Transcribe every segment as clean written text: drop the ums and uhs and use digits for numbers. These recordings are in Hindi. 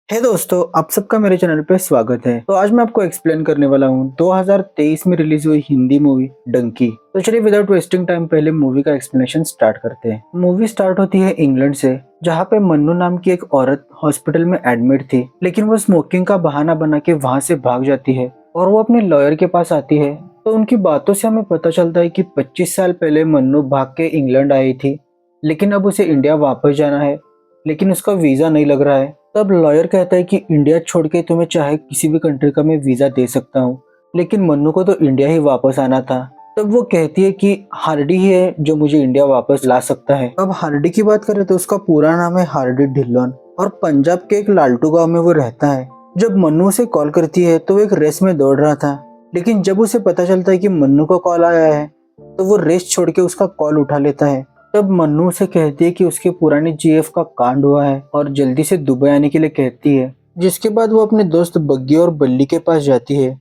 हे दोस्तों, आप सबका मेरे चैनल पे स्वागत है। तो आज मैं आपको एक्सप्लेन करने वाला हूँ 2023 में रिलीज हुई हिंदी मूवी डंकी। तो चलिए विदाउट वेस्टिंग टाइम पहले मूवी का एक्सप्लेनेशन स्टार्ट करते हैं। मूवी स्टार्ट होती है इंग्लैंड से, जहाँ पे मन्नू नाम की एक औरत हॉस्पिटल में एडमिट थी, लेकिन वो स्मोकिंग का बहाना बना के वहाँ से भाग जाती है और वो अपने लॉयर के पास आती है। तो उनकी बातों से हमें पता चलता है कि 25 साल पहले मन्नू भाग के इंग्लैंड आई थी, लेकिन अब उसे इंडिया वापस जाना है, लेकिन उसका वीजा नहीं लग रहा है। तब लॉयर कहता है कि इंडिया छोड़ के तुम्हें चाहे किसी भी कंट्री का मैं वीजा दे सकता हूँ, लेकिन मन्नू को तो इंडिया ही वापस आना था। तब वो कहती है कि हार्डी ही है जो मुझे इंडिया वापस ला सकता है। अब हार्डी की बात करें तो उसका पूरा नाम है हार्डी ढिल्लोन और पंजाब के एक लालटू गांव में वो रहता है। जब मन्नू उसे कॉल करती है तो वो एक रेस में दौड़ रहा था, लेकिन जब उसे पता चलता है कि मन्नू का कॉल आया है तो वो रेस छोड़ के उसका कॉल उठा लेता है। तब मन्नू से कहती है कि उसके पुरानी जीएफ का कांड हुआ है और जल्दी से दुबई आने के लिए कहती है, जिसके बाद वो अपने दोस्त बग्गी और बल्ली के पास जाती है।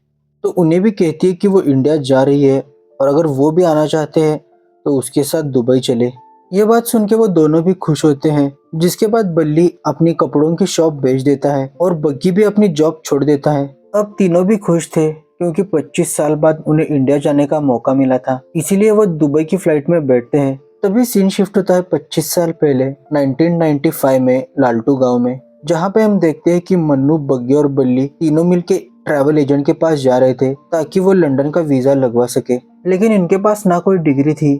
तो उन्हें भी कहती है कि वो इंडिया जा रही है और अगर वो भी आना चाहते हैं तो उसके साथ दुबई चले। ये बात सुन के वो दोनों भी खुश होते हैं, जिसके बाद बल्ली अपनी कपड़ों की शॉप बेच देता है और बग्गी भी अपनी जॉब छोड़ देता है। अब तीनों भी खुश थे क्योंकि 25 साल बाद उन्हें इंडिया जाने का मौका मिला था, इसीलिए वो दुबई की फ्लाइट में बैठते हैं। तभी सीन शिफ्ट होता है 25 साल पहले 1995 में लालटू गांव में, जहां पे हम देखते हैं कि मन्नू, बग्गी और बल्ली तीनों मिलके ट्रैवल एजेंट के पास जा रहे थे ताकि वो लंदन का वीजा लगवा सके। लेकिन इनके पास ना कोई डिग्री थी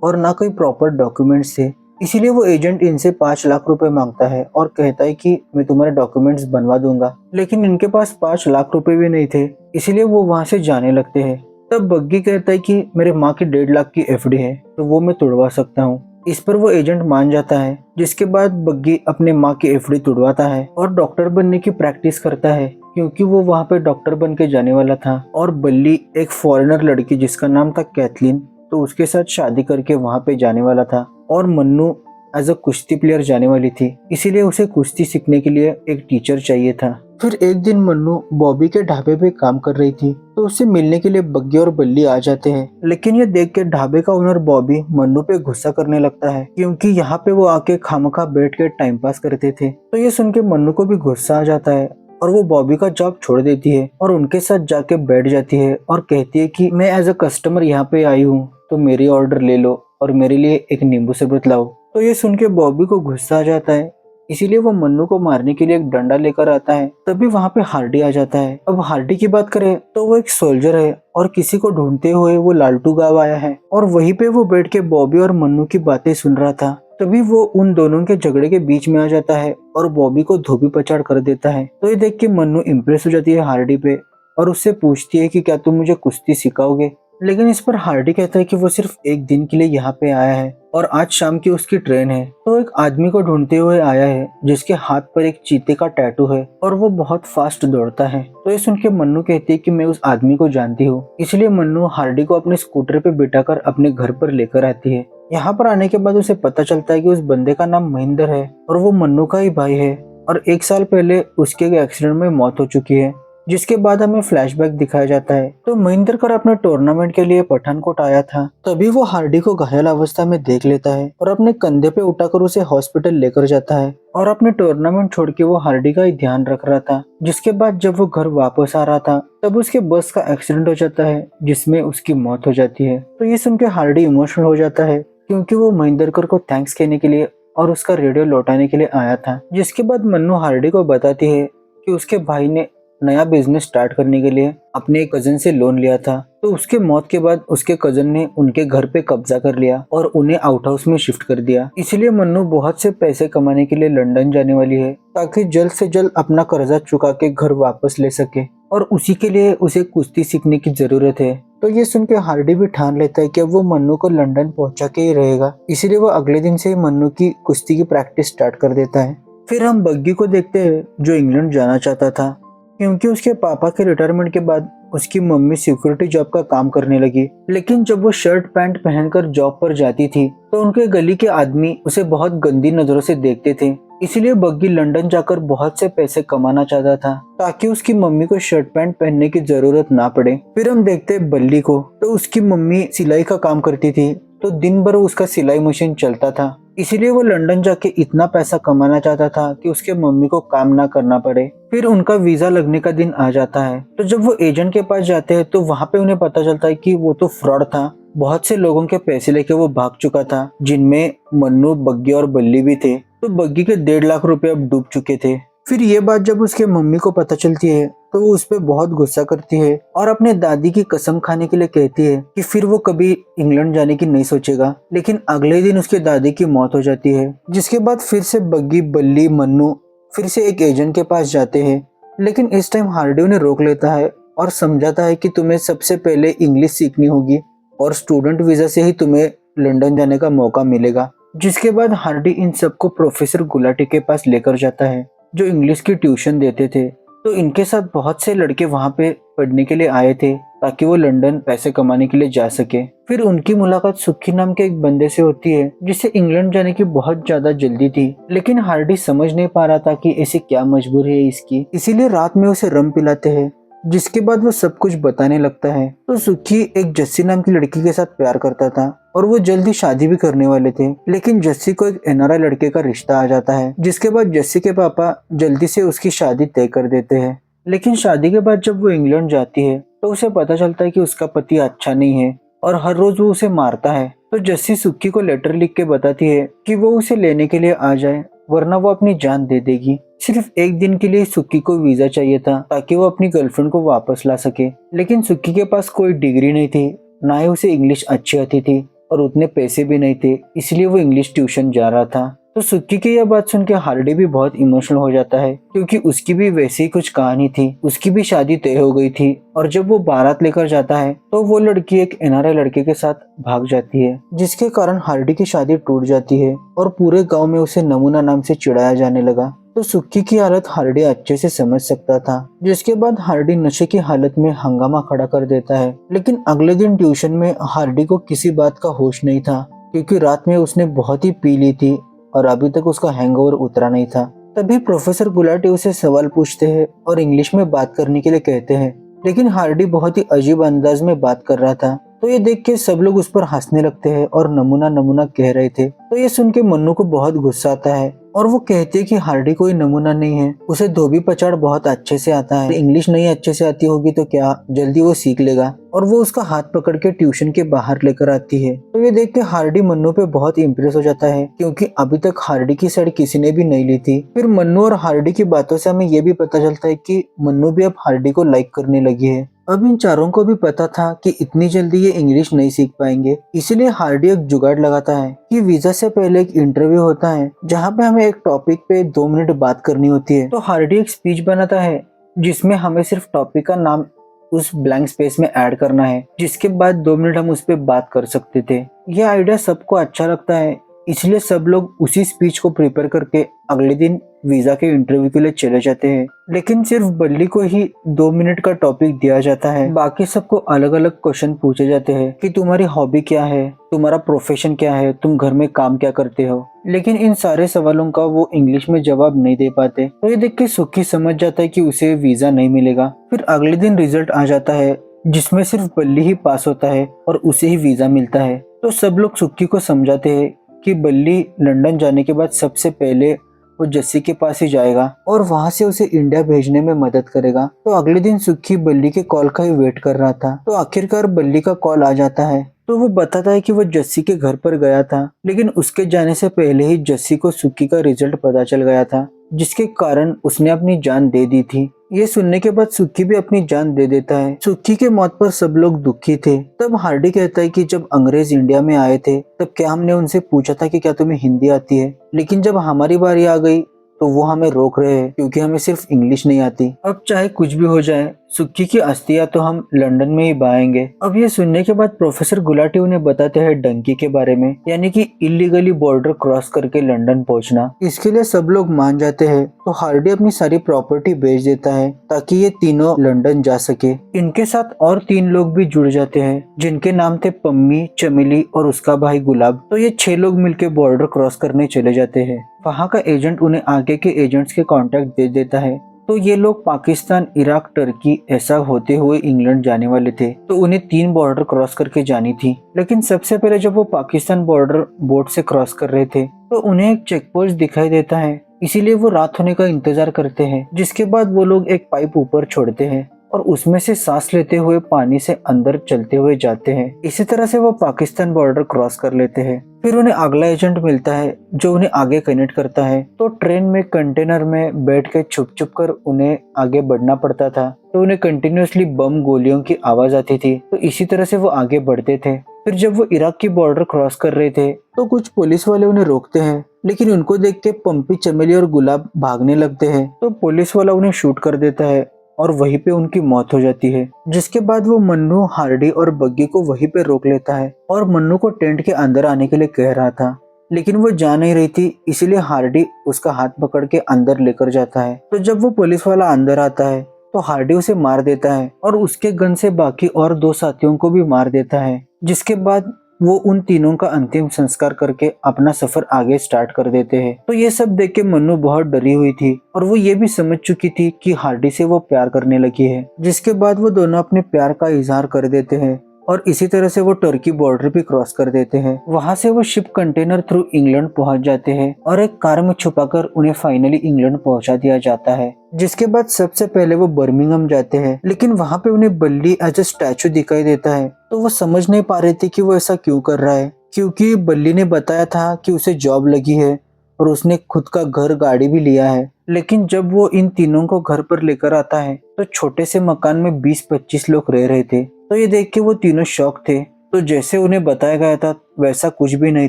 और ना कोई प्रॉपर डॉक्यूमेंट्स थे, इसीलिए वो एजेंट इनसे 5 लाख रुपए मांगता है और कहता है कि मैं तुम्हारे डॉक्यूमेंट्स बनवा दूंगा। लेकिन इनके पास 5 लाख रुपए भी नहीं थे, इसीलिए वो वहां से जाने लगते हैं। तब बग्गी कहता है कि मेरे माँ की 1.5 लाख की एफडी है तो वो मैं तुड़वा सकता हूँ। इस पर वो एजेंट मान जाता है, जिसके बाद बग्गी अपने माँ की एफडी तुड़वाता है और डॉक्टर बनने की प्रैक्टिस करता है क्योंकि वो वहाँ पे डॉक्टर बन के जाने वाला था। और बल्ली एक फॉरेनर लड़की जिसका नाम था कैथलीन, तो उसके साथ शादी करके वहाँ पे जाने वाला था। और मन्नू एज अ कुश्ती प्लेयर जाने वाली थी, इसीलिए उसे कुश्ती सीखने के लिए एक टीचर चाहिए था। फिर एक दिन मन्नू बॉबी के ढाबे पे काम कर रही थी, तो उससे मिलने के लिए बग्गी और बल्ली आ जाते हैं। लेकिन ये देख के ढाबे का ओनर बॉबी मन्नू पे गुस्सा करने लगता है क्योंकि यहाँ पे वो आके खामखा बैठ के टाइम पास करते थे। तो ये सुन के मन्नू को भी गुस्सा आ जाता है और वो बॉबी का जॉब छोड़ देती है और उनके साथ जाके बैठ जाती है और कहती है कि मैं एज अ कस्टमर यहाँ पे आई हूँ, तो मेरी ऑर्डर ले लो और मेरे लिए एक नींबू शरबत लाओ। तो ये सुन के बॉबी को गुस्सा आ जाता है, इसीलिए वो मन्नू को मारने के लिए एक डंडा लेकर आता है। तभी वहाँ पे हार्डी आ जाता है। अब हार्डी की बात करें तो वो एक सोल्जर है और किसी को ढूंढते हुए वो लालटू गांव आया है और वहीं पे वो बैठ के बॉबी और मन्नू की बातें सुन रहा था। तभी वो उन दोनों के झगड़े के बीच में आ जाता है और बॉबी को धोबी पछाड़ कर देता है। तो ये देख के मन्नू इम्प्रेस हो जाती है हार्डी पे और उससे पूछती है कि क्या तुम मुझे कुश्ती सिखाओगे। लेकिन इस पर हार्डी कहता है कि वो सिर्फ एक दिन के लिए यहाँ पे आया है और आज शाम की उसकी ट्रेन है। तो एक आदमी को ढूंढते हुए आया है जिसके हाथ पर एक चीते का टैटू है और वो बहुत फास्ट दौड़ता है। तो ये सुन के मन्नू कहती है कि मैं उस आदमी को जानती हूँ, इसलिए मन्नू हार्डी को अपने स्कूटर पे बिठाकर अपने घर पर लेकर आती है। यहाँ पर आने के बाद उसे पता चलता है कि उस बंदे का नाम महेंद्र है और वो मन्नू का ही भाई है और 1 साल पहले उसके एक्सीडेंट में मौत हो चुकी है। जिसके बाद हमें फ्लैशबैक दिखाया जाता है। तो महेंद्र कर अपने टूर्नामेंट के लिए पठानकोट आया था, तभी वो हार्डी को घायल अवस्था में देख लेता है और अपने कंधे पे उठाकर उसे हॉस्पिटल लेकर जाता है और अपने टूर्नामेंट छोड़ के वो हार्डी का ही ध्यान रख रहा था। जिसके बाद जब वो घर वापस आ रहा था तब उसके बस का एक्सीडेंट हो जाता है जिसमें उसकी मौत हो जाती है। तो ये सुन के हार्डी इमोशनल हो जाता है क्योंकि वो महेंद्र कर को थैंक्स कहने के लिए और उसका रेडियो लौटाने के लिए आया था। जिसके बाद मन्नू हार्डी को बताती है कि उसके भाई ने नया बिजनेस स्टार्ट करने के लिए अपने कजन से लोन लिया था, तो उसके मौत के बाद उसके कजन ने उनके घर पे कब्जा कर लिया और उन्हें आउट हाउस में शिफ्ट कर दिया। इसलिए मन्नू बहुत से पैसे कमाने के लिए लंदन जाने वाली है ताकि जल्द से जल्द अपना कर्जा चुका के घर वापस ले सके और उसी के लिए उसे कुश्ती सीखने की जरूरत है। तो ये सुन के हार्डी भी ठान लेता है कि अब वो मन्नू को लंदन पहुंचा के ही रहेगा, इसीलिए वो अगले दिन से ही मन्नू की कुश्ती की प्रैक्टिस स्टार्ट कर देता है। फिर हम बग्गी को देखते हैं जो इंग्लैंड जाना चाहता था क्योंकि उसके पापा के रिटायरमेंट के बाद उसकी मम्मी सिक्योरिटी जॉब का काम करने लगी। लेकिन जब वो शर्ट पैंट पहनकर जॉब पर जाती थी तो उनके गली के आदमी उसे बहुत गंदी नजरों से देखते थे, इसीलिए बग्गी लंदन जाकर बहुत से पैसे कमाना चाहता था ताकि उसकी मम्मी को शर्ट पैंट पहनने की जरूरत ना पड़े। फिर हम देखते हैं बल्ली को, तो उसकी मम्मी सिलाई का काम करती थी तो दिन भर उसका सिलाई मशीन चलता था इसीलिए वो लंदन जाके इतना पैसा कमाना चाहता था कि उसके मम्मी को काम ना करना पड़े। फिर उनका वीजा लगने का दिन आ जाता है, तो जब वो एजेंट के पास जाते हैं तो वहाँ पे उन्हें पता चलता है कि वो तो फ्रॉड था। बहुत से लोगों के पैसे लेके वो भाग चुका था, जिनमें मन्नू, बग्गी और बल्ली भी थे। तो बग्गी के 1.5 लाख रुपए अब डूब चुके थे। फिर ये बात जब उसके मम्मी को पता चलती है तो वो उस पर बहुत गुस्सा करती है और अपने दादी की कसम खाने के लिए कहती है कि फिर वो कभी इंग्लैंड जाने की नहीं सोचेगा। लेकिन अगले दिन उसके दादी की मौत हो जाती है, जिसके बाद फिर से बग्गी, बल्ली, मन्नू फिर से एक एजेंट के पास जाते हैं। लेकिन इस टाइम हार्डी उन्हें रोक लेता है और समझाता है कि तुम्हें सबसे पहले इंग्लिश सीखनी होगी और स्टूडेंट वीजा से ही तुम्हें लंदन जाने का मौका मिलेगा। जिसके बाद हार्डी इन सबको प्रोफेसर गुलाटी के पास लेकर जाता है, जो इंग्लिश की ट्यूशन देते थे। तो इनके साथ बहुत से लड़के वहाँ पे पढ़ने के लिए आए थे ताकि वो लंदन पैसे कमाने के लिए जा सके। फिर उनकी मुलाकात सुक्की नाम के एक बंदे से होती है, जिसे इंग्लैंड जाने की बहुत ज्यादा जल्दी थी। लेकिन हार्डी समझ नहीं पा रहा था कि ऐसी क्या मजबूरी है इसकी, इसीलिए रात में उसे रम पिलाते हैं, जिसके बाद वो सब कुछ बताने लगता है। तो सुक्की एक जस्सी नाम की लड़की के साथ प्यार करता था और वो जल्दी शादी भी करने वाले थे। लेकिन जस्सी को एक एनआरआई लड़के का रिश्ता आ जाता है, जिसके बाद जस्सी के पापा जल्दी से उसकी शादी तय कर देते हैं। लेकिन शादी के बाद जब वो इंग्लैंड जाती है तो उसे पता चलता है कि उसका पति अच्छा नहीं है और हर रोज वो उसे मारता है। तो जस्सी सुक्की को लेटर लिख के बताती है कि वो उसे लेने के लिए आ जाए, वरना वो अपनी जान दे देगी। सिर्फ एक दिन के लिए सुक्की को वीजा चाहिए था ताकि वो अपनी गर्लफ्रेंड को वापस ला सके। लेकिन सुक्की के पास कोई डिग्री नहीं थी, ना ही उसे इंग्लिश अच्छी आती थी और उतने पैसे भी नहीं थे, इसलिए वो इंग्लिश ट्यूशन जा रहा था। तो सुक्की की यह बात सुन के हार्डी भी बहुत इमोशनल हो जाता है, क्योंकि उसकी भी वैसी ही कुछ कहानी थी। उसकी भी शादी तय हो गई थी और जब वो बारात लेकर जाता है तो वो लड़की एक एनआरआई लड़के के साथ भाग जाती है, जिसके कारण हार्डी की शादी टूट जाती है और पूरे गांव में उसे नमूना नाम से चिढ़ाया जाने लगा। तो सुक्की की हालत हार्डी अच्छे से समझ सकता था, जिसके बाद हार्डी नशे की हालत में हंगामा खड़ा कर देता है। लेकिन अगले दिन ट्यूशन में हार्डी को किसी बात का होश नहीं था, क्योंकि रात में उसने बहुत ही पी ली थी और अभी तक उसका हैंगओवर उतरा नहीं था। तभी प्रोफेसर गुलाटी उसे सवाल पूछते हैं और इंग्लिश में बात करने के लिए कहते हैं, लेकिन हार्डी बहुत ही अजीब अंदाज में बात कर रहा था। तो ये देख के सब लोग उस पर हंसने लगते हैं और नमूना नमूना कह रहे थे। तो ये सुन के मन्नू को बहुत गुस्सा आता है और वो कहते हैं कि हार्डी कोई नमूना नहीं है, उसे धोबी पचाड़ बहुत अच्छे से आता है, इंग्लिश नहीं अच्छे से आती होगी तो क्या, जल्दी वो सीख लेगा। और वो उसका हाथ पकड़ के ट्यूशन के बाहर लेकर आती है। तो ये देख के हार्डी मन्नू पे बहुत इम्प्रेस हो जाता है, क्योंकि अभी तक हार्डी की साइड किसी ने भी नहीं ली थी। फिर मन्नू और हार्डी की बातों से हमें ये भी पता चलता है कि मन्नू भी अब हार्डी को लाइक करने लगी है। अब इन चारों को भी पता था कि इतनी जल्दी ये इंग्लिश नहीं सीख पाएंगे, इसलिए हार्डी एक जुगाड़ लगाता है कि वीजा से पहले एक इंटरव्यू होता है, जहाँ पे हमें एक टॉपिक पे 2 मिनट बात करनी होती है। तो हार्डी एक स्पीच बनाता है जिसमें हमें सिर्फ टॉपिक का नाम उस ब्लैंक स्पेस में ऐड करना है, जिसके बाद 2 मिनट हम उस पर बात कर सकते थे। यह आइडिया सबको अच्छा लगता है, इसलिए सब लोग उसी स्पीच को प्रिपेयर करके अगले दिन वीजा के इंटरव्यू के लिए चले जाते हैं। लेकिन सिर्फ बल्ली को ही 2 मिनट का टॉपिक दिया जाता है, बाकी सबको अलग अलग क्वेश्चन पूछे जाते हैं कि तुम्हारी हॉबी क्या है, तुम्हारा प्रोफेशन क्या है, तुम घर में काम क्या करते हो। लेकिन इन सारे सवालों का वो इंग्लिश में जवाब नहीं दे पाते। तो ये देख के सुक्की समझ जाता है कि उसे वीजा नहीं मिलेगा। फिर अगले दिन रिजल्ट आ जाता है, जिसमें सिर्फ बल्ली ही पास होता है और उसे ही वीजा मिलता है। तो सब लोग सुक्की को समझाते हैं कि बल्ली लंदन जाने के बाद सबसे पहले वो जस्सी के पास ही जाएगा और वहां से उसे इंडिया भेजने में मदद करेगा। तो अगले दिन सुक्की बल्ली के कॉल का ही वेट कर रहा था। तो आखिरकार बल्ली का कॉल आ जाता है। तो वो बताता है कि वो जस्सी के घर पर गया था, लेकिन उसके जाने से पहले ही जस्सी को सुक्की का रिजल्ट पता चल गया था, जिसके कारण उसने अपनी जान दे दी थी। ये सुनने के बाद सुक्की भी अपनी जान दे देता है। सुक्की के मौत पर सब लोग दुखी थे। तब हार्डी कहता है कि जब अंग्रेज इंडिया में आए थे तब क्या हमने उनसे पूछा था कि क्या तुम्हें हिंदी आती है, लेकिन जब हमारी बारी आ गई तो वो हमें रोक रहे हैं क्योंकि हमें सिर्फ इंग्लिश नहीं आती। अब चाहे कुछ भी हो जाए, सुक्की की अस्थियां तो हम लंदन में ही बहाएंगे। अब ये सुनने के बाद प्रोफेसर गुलाटी उन्हें बताते हैं डंकी के बारे में, यानी कि इलीगली बॉर्डर क्रॉस करके लंदन पहुंचना। इसके लिए सब लोग मान जाते हैं। तो हार्डी अपनी सारी प्रॉपर्टी बेच देता है ताकि ये तीनों लंदन जा सके। इनके साथ और 3 लोग भी जुड़ जाते हैं, जिनके नाम थे पम्मी, चमेली और उसका भाई गुलाब। तो ये 6 लोग मिलके बॉर्डर क्रॉस करने चले जाते हैं। वहाँ का एजेंट उन्हें आगे के एजेंट्स के कांटेक्ट दे देता है, तो ये लोग पाकिस्तान, इराक, टर्की ऐसा होते हुए इंग्लैंड जाने वाले थे। तो उन्हें 3 बॉर्डर क्रॉस करके जानी थी। लेकिन सबसे पहले जब वो पाकिस्तान बॉर्डर बोट से क्रॉस कर रहे थे तो उन्हें एक चेक पोस्ट दिखाई देता है, इसीलिए वो रात होने का इंतजार करते हैं। जिसके बाद वो लोग एक पाइप ऊपर छोड़ते हैं और उसमें से सांस लेते हुए पानी से अंदर चलते हुए जाते हैं। इसी तरह से वो पाकिस्तान बॉर्डर क्रॉस कर लेते हैं। फिर उन्हें अगला एजेंट मिलता है जो उन्हें आगे कनेक्ट करता है। तो ट्रेन में कंटेनर में बैठ के छुप छुप कर उन्हें आगे बढ़ना पड़ता था। तो उन्हें कंटिन्यूअसली बम गोलियों की आवाज आती थी। तो इसी तरह से वो आगे बढ़ते थे। फिर जब वो इराक की बॉर्डर क्रॉस कर रहे थे तो कुछ पुलिस वाले उन्हें रोकते हैं, लेकिन उनको देख के पंपी, चमेली और गुलाब भागने लगते हैं। तो पुलिस वाला उन्हें शूट कर देता है और वहीं पे उनकी मौत हो जाती है। जिसके बाद वो मन्नू, हार्डी और बग्गी को वहीं पे रोक लेता है और मन्नू को टेंट के अंदर आने के लिए कह रहा था, लेकिन वो जा नहीं रही थी, इसीलिए हार्डी उसका हाथ पकड़ के अंदर लेकर जाता है। तो जब वो पुलिस वाला अंदर आता है तो हार्डी उसे मार देता है और उसके गन से बाकी और 2 साथियों को भी मार देता है। जिसके बाद वो उन तीनों का अंतिम संस्कार करके अपना सफर आगे स्टार्ट कर देते हैं। तो ये सब देख के मन्नू बहुत डरी हुई थी और वो ये भी समझ चुकी थी कि हार्डी से वो प्यार करने लगी है। जिसके बाद वो दोनों अपने प्यार का इजहार कर देते हैं और इसी तरह से वो टर्की बॉर्डर भी क्रॉस कर देते हैं। वहां से वो शिप कंटेनर थ्रू इंग्लैंड पहुंच जाते हैं और एक कार में छुपाकर उन्हें फाइनली इंग्लैंड पहुंचा दिया जाता है। जिसके बाद सबसे पहले वो बर्मिंघम जाते हैं, लेकिन वहां पे उन्हें बल्ली एज ए स्टैचू दिखाई देता है। तो वो समझ नहीं पा रहे थे कि वो ऐसा क्यों कर रहा है, क्योंकि बल्ली ने बताया था कि उसे जॉब लगी है और उसने खुद का घर, गाड़ी भी लिया है। लेकिन जब वो इन तीनों को घर पर लेकर आता है तो छोटे से मकान में 20-25 लोग रह रहे थे। तो ये देख के वो तीनों शॉक थे। तो जैसे उन्हें बताया गया था वैसा कुछ भी नहीं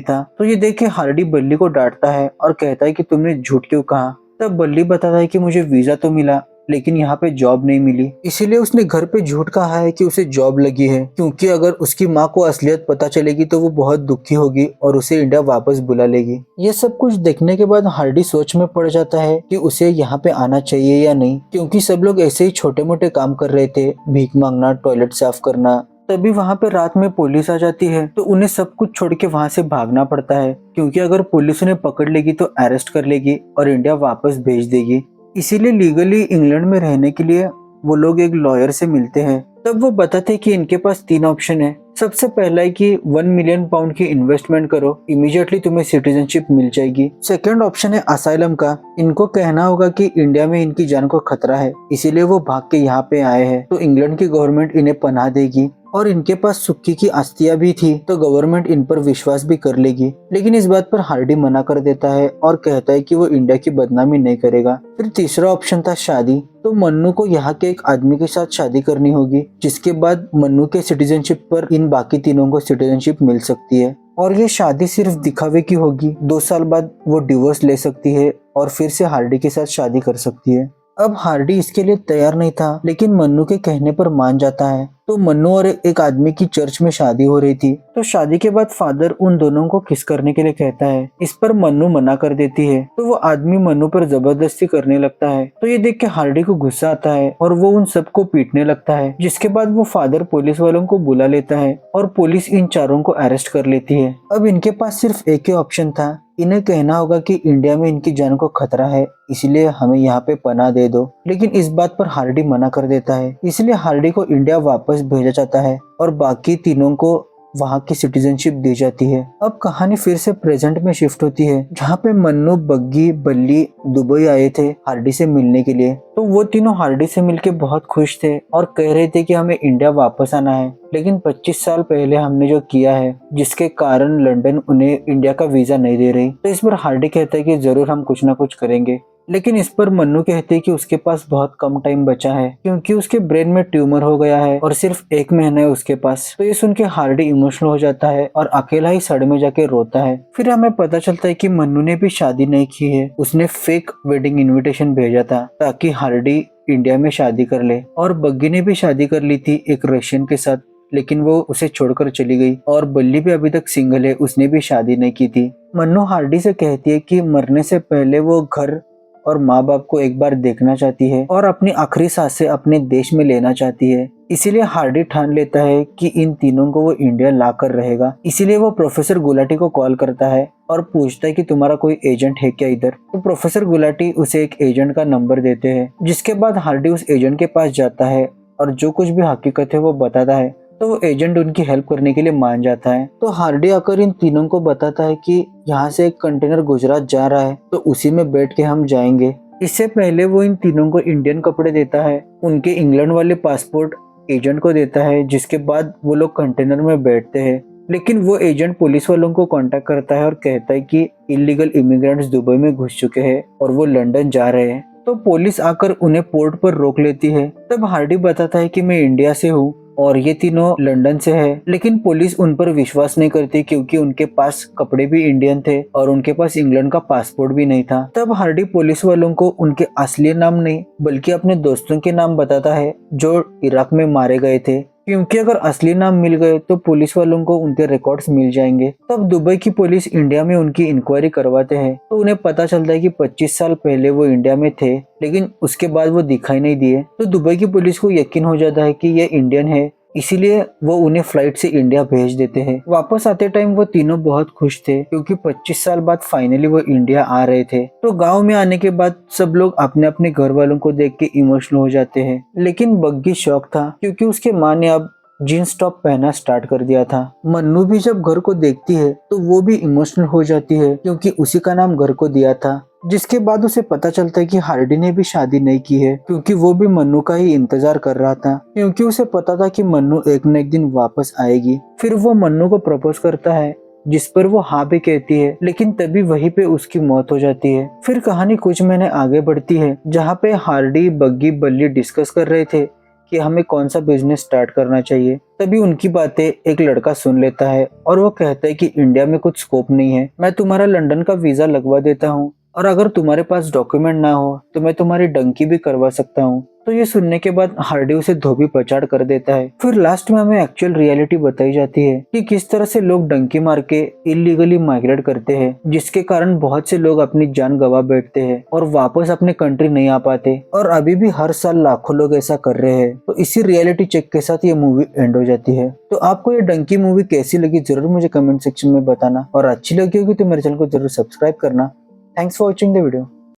था। तो ये देख के हार्डी बल्ली को डांटता है और कहता है कि तुमने झूठ क्यों कहा। तब बल्ली बताता है कि मुझे वीजा तो मिला लेकिन यहाँ पे जॉब नहीं मिली, इसीलिए उसने घर पे झूठ कहा है कि उसे जॉब लगी है, क्योंकि अगर उसकी माँ को असलियत पता चलेगी तो वो बहुत दुखी होगी और उसे इंडिया वापस बुला लेगी। ये सब कुछ देखने के बाद हार्डी सोच में पड़ जाता है कि उसे यहाँ पे आना चाहिए या नहीं, क्योंकि सब लोग ऐसे ही छोटे मोटे काम कर रहे थे, भीख मांगना, टॉयलेट साफ करना। तभी वहाँ पे रात में पुलिस आ जाती है तो उन्हें सब कुछ छोड़ के वहाँ से भागना पड़ता है, क्योंकि अगर पुलिस उन्हें पकड़ लेगी तो अरेस्ट कर लेगी और इंडिया वापस भेज देगी। इसीलिए लीगली इंग्लैंड में रहने के लिए वो लोग एक लॉयर से मिलते हैं। तब वो बताते हैं कि इनके पास 3 ऑप्शन है। सबसे पहला है कि 1 मिलियन पाउंड की इन्वेस्टमेंट करो, इमीडिएटली तुम्हें सिटीजनशिप मिल जाएगी। सेकंड ऑप्शन है असाइलम का। इनको कहना होगा कि इंडिया में इनकी जान को खतरा है, इसीलिए वो भाग के यहाँ पे आए हैं, तो इंग्लैंड की गवर्नमेंट इन्हें पनाह देगी और इनके पास सुक्की की अस्थियां भी थी तो गवर्नमेंट इन पर विश्वास भी कर लेगी। लेकिन इस बात पर हार्डी मना कर देता है और कहता है कि वो इंडिया की बदनामी नहीं करेगा। फिर तीसरा ऑप्शन था शादी। तो मन्नू को यहाँ के एक आदमी के साथ शादी करनी होगी, जिसके बाद मन्नू के सिटीजनशिप पर इन बाकी तीनों को सिटीजनशिप मिल सकती है और ये शादी सिर्फ दिखावे की होगी। 2 साल बाद वो डिवोर्स ले सकती है और फिर से हार्डी के साथ शादी कर सकती है। अब हार्डी इसके लिए तैयार नहीं था, लेकिन मन्नू के कहने पर मान जाता है। तो मन्नू और एक आदमी की चर्च में शादी हो रही थी। तो शादी के बाद फादर उन दोनों को किस करने के लिए कहता है। इस पर मन्नू मना कर देती है। तो वो आदमी मन्नू पर जबरदस्ती करने लगता है। तो ये देख के हार्डी को गुस्सा आता है और वो उन सबको पीटने लगता है। जिसके बाद वो फादर पुलिस वालों को बुला लेता है और पुलिस इन चारों को अरेस्ट कर लेती है। अब इनके पास सिर्फ एक ही ऑप्शन था, इन्हें कहना होगा कि इंडिया में इनकी जान को खतरा है, इसलिए हमें यहाँ पे पनाह दे दो। लेकिन इस बात पर हार्डी मना कर देता है, इसलिए हार्डी को इंडिया वापस भेजा जाता है और बाकी तीनों को वहाँ की सिटीजनशिप दी जाती है। अब कहानी फिर से प्रेजेंट में शिफ्ट होती है, जहाँ पे मन्नू, बग्गी, बल्ली दुबई आए थे हार्डी से मिलने के लिए। तो वो तीनों हार्डी से मिलके बहुत खुश थे और कह रहे थे कि हमें इंडिया वापस आना है, लेकिन 25 साल पहले हमने जो किया है जिसके कारण लंदन उन्हें इंडिया का वीजा नहीं दे रही। तो इस पर हार्डी कहता है कि जरूर हम कुछ ना कुछ करेंगे। लेकिन इस पर मन्नू कहते हैं कि उसके पास बहुत कम टाइम बचा है, क्योंकि उसके ब्रेन में ट्यूमर हो गया है और सिर्फ 1 महीना है उसके पास। तो ये सुन के हार्डी इमोशनल हो जाता है और अकेला ही सड़ में जाके रोता है। फिर हमें पता चलता है कि मन्नू ने भी शादी नहीं की है, उसने फेक वेडिंग इन्विटेशन भेजा था ताकि हार्डी इंडिया में शादी कर ले। और बग्गी ने भी शादी कर ली थी एक रशियन के साथ, लेकिन वो उसे छोड़कर चली गई। और बल्ली भी अभी तक सिंगल है, उसने भी शादी नहीं की थी। मन्नू हार्डी से कहती है कि मरने से पहले वो घर और माँ बाप को एक बार देखना चाहती है और अपनी आखिरी सांसें अपने देश में लेना चाहती है। इसीलिए हार्डी ठान लेता है कि इन तीनों को वो इंडिया लाकर रहेगा। इसीलिए वो प्रोफेसर गुलाटी को कॉल करता है और पूछता है कि तुम्हारा कोई एजेंट है क्या इधर। तो प्रोफेसर गुलाटी उसे एक एजेंट का नंबर देते हैं, जिसके बाद हार्डी उस एजेंट के पास जाता है और जो कुछ भी हकीकत है वो बताता है। तो वो एजेंट उनकी हेल्प करने के लिए मान जाता है। तो हार्डी आकर इन तीनों को बताता है कि यहाँ से एक कंटेनर गुजरात जा रहा है, तो उसी में बैठ के हम जाएंगे। इससे पहले वो इन तीनों को इंडियन कपड़े देता है, उनके इंग्लैंड वाले पासपोर्ट एजेंट को देता है, जिसके बाद वो लोग कंटेनर में बैठते हैं। लेकिन वो एजेंट पुलिस वालों को कांटेक्ट करता है और कहता है कि इलीगल इमिग्रेंट्स दुबई में घुस चुके हैं और वो लंदन जा रहे हैं। तो पुलिस आकर उन्हें पोर्ट पर रोक लेती है। तब हार्डी बताता है कि मैं इंडिया से हूँ और ये तीनों लंदन से है। लेकिन पुलिस उन पर विश्वास नहीं करती क्योंकि उनके पास कपड़े भी इंडियन थे और उनके पास इंग्लैंड का पासपोर्ट भी नहीं था। तब हार्डी पुलिस वालों को उनके असली नाम नहीं बल्कि अपने दोस्तों के नाम बताता है जो इराक में मारे गए थे, क्योंकि अगर असली नाम मिल गए तो पुलिस वालों को उनके रिकॉर्ड्स मिल जाएंगे। तब दुबई की पुलिस इंडिया में उनकी इंक्वायरी करवाते हैं तो उन्हें पता चलता है कि 25 साल पहले वो इंडिया में थे, लेकिन उसके बाद वो दिखाई नहीं दिए। तो दुबई की पुलिस को यकीन हो जाता है कि ये इंडियन है, इसीलिए वो उन्हें फ्लाइट से इंडिया भेज देते हैं। वापस आते टाइम वो तीनों बहुत खुश थे क्योंकि 25 साल बाद फाइनली वो इंडिया आ रहे थे। तो गांव में आने के बाद सब लोग अपने अपने घर वालों को देख के इमोशनल हो जाते हैं। लेकिन बग्गी शौक था क्योंकि उसके माँ ने अब जीन्स टॉप पहना स्टार्ट कर दिया था। मन्नू भी जब घर को देखती है तो वो भी इमोशनल हो जाती है क्योंकि उसी का नाम घर को दिया था। जिसके बाद उसे पता चलता है कि हार्डी ने भी शादी नहीं की है क्योंकि वो भी मन्नू का ही इंतजार कर रहा था, क्योंकि उसे पता था कि मन्नू एक न एक दिन वापस आएगी। फिर वो मन्नू को प्रपोज करता है, जिस पर वो हाँ भी कहती है, लेकिन तभी वहीं पे उसकी मौत हो जाती है। फिर कहानी कुछ महीने आगे बढ़ती है जहाँ पे हार्डी, बग्गी, बल्ली डिस्कस कर रहे थे कि हमें कौन सा बिजनेस स्टार्ट करना चाहिए। तभी उनकी बातें एक लड़का सुन लेता है और वो कहता है कि इंडिया में कुछ स्कोप नहीं है, मैं तुम्हारा लंदन का वीजा लगवा देता हूँ और अगर तुम्हारे पास डॉक्यूमेंट ना हो तो मैं तुम्हारी डंकी भी करवा सकता हूँ। तो ये सुनने के बाद हार्डी उसे धोबी पछाड़ कर देता है। फिर लास्ट में हमें एक्चुअल रियलिटी बताई जाती है कि किस तरह से लोग डंकी मार के इलीगली माइग्रेट करते हैं, जिसके कारण बहुत से लोग अपनी जान गंवा बैठते हैं और वापस अपने कंट्री नहीं आ पाते, और अभी भी हर साल लाखों लोग ऐसा कर रहे हैं। तो इसी रियलिटी चेक के साथ ये मूवी एंड हो जाती है। तो आपको ये डंकी मूवी कैसी लगी जरूर मुझे कमेंट सेक्शन में बताना, और अच्छी लगी होगी तो मेरे चैनल को जरूर सब्सक्राइब करना। Thanks for watching the video.